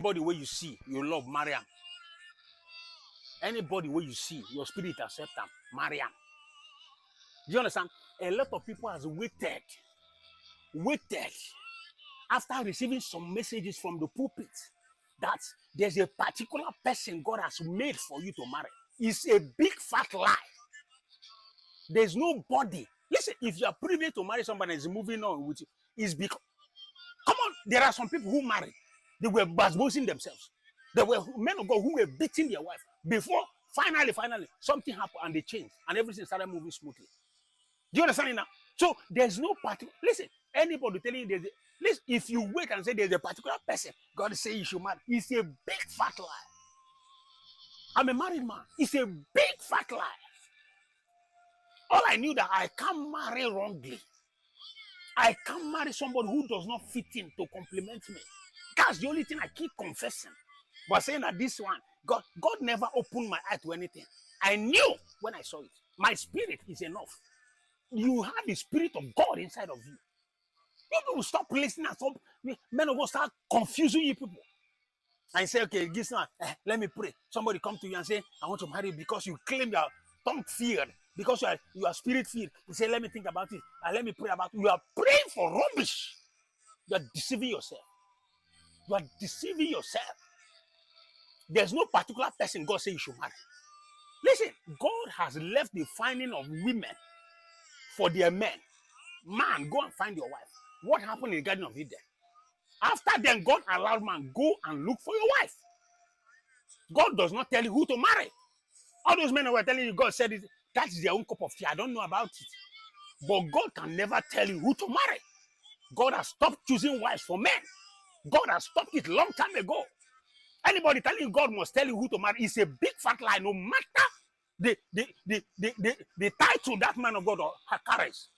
Anybody where you see, you love Mariam. Anybody where you see, your spirit accept them, Mariam. Do you understand? A lot of people has waited after receiving some messages from the pulpit that there's a particular person God has made for you to marry. It's a big fat lie. There's nobody. Listen, if you are privileged to marry somebody and is moving on with you, it's because, come on, there are some people who married. They were basbosing themselves. There were men of God who were beating their wife before finally, something happened and they changed and everything started moving smoothly. Do you understand it now? So there's no particular, listen, anybody telling you listen, if you wait and say there's a particular person, God is saying you should marry, it's a big fat lie. I'm a married man. It's a big fat lie. All I knew that I can't marry wrongly. I can't marry somebody who does not fit in to compliment me. That's the only thing I keep confessing. But saying that this one, God never opened my eye to anything. I knew when I saw it. My spirit is enough. You have the spirit of God inside of you. People will stop listening and stop. Men of God start confusing you people. And say, okay, this one, let me pray. Somebody come to you and say, I want to marry you because you claim your tongue feared. Because you are spirit filled. You say, let me think about it. And let me pray about it. You are praying for rubbish. You are deceiving yourself. You are deceiving yourself. There's no particular person God says you should marry. Listen, God has left the finding of women for their men. Man, go and find your wife. What happened in the Garden of Eden? After then, God allowed man, go and look for your wife. God does not tell you who to marry. All those men who were telling you God said it, that's their own cup of tea. I don't know about it. But God can never tell you who to marry. God has stopped choosing wives for men. God has stopped it long time ago. Anybody telling you God must tell you who to marry is a big fat lie, no matter the title that man of God carries.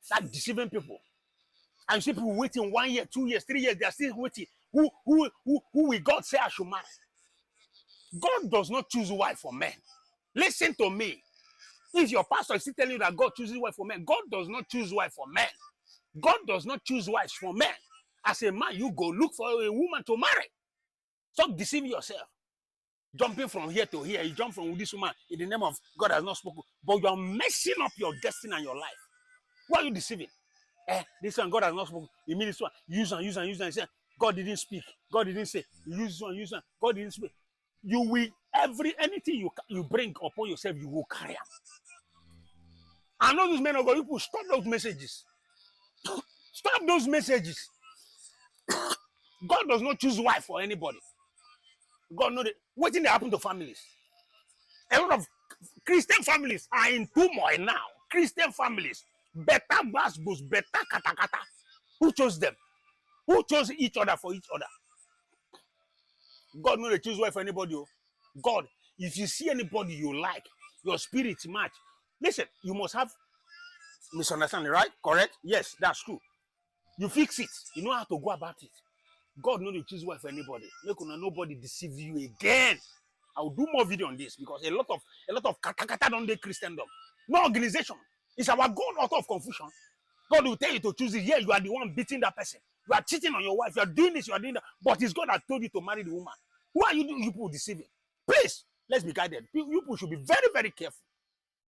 Start deceiving people. And you see people waiting 1 year, 2 years, 3 years, they are still waiting. Who will God say I should marry? God does not choose wife for men. Listen to me. If your pastor is still telling you that God chooses wife for men, God does not choose wife for men. God does not choose wives for men. As a man, you go look for a woman to marry. Stop deceiving yourself. Jumping from here to here, you jump from this woman in the name of God has not spoken, but you are messing up your destiny and your life. Why are you deceiving? This one God has not spoken. You mean this one? Use and say God didn't speak. God didn't say. Use one. God didn't speak. You will anything you bring upon yourself, you will carry them. I know those men of God. People stop those messages. Stop those messages. God does not choose wife for anybody. God knows what thing that happen to families. A lot of Christian families are in turmoil now. Christian families, better basbos, better katakata. Who chose them? Who chose each other for each other? God knows they choose wife for anybody. God, if you see anybody you like, your spirit match. Listen, you must have misunderstanding, right? Correct? Yes, that's true. You fix it. You know how to go about it. God knows they choose wife for anybody. Make nobody deceive you again. I will do more video on this because a lot of kata don't do Christendom. No organization. It's our God author of confusion. God will tell you to choose it. Yeah, you are the one beating that person. You are cheating on your wife. You are doing this. You are doing that. But it's God that told you to marry the woman. Who are you people deceiving? Please, let's be guided. You people should be very, very careful.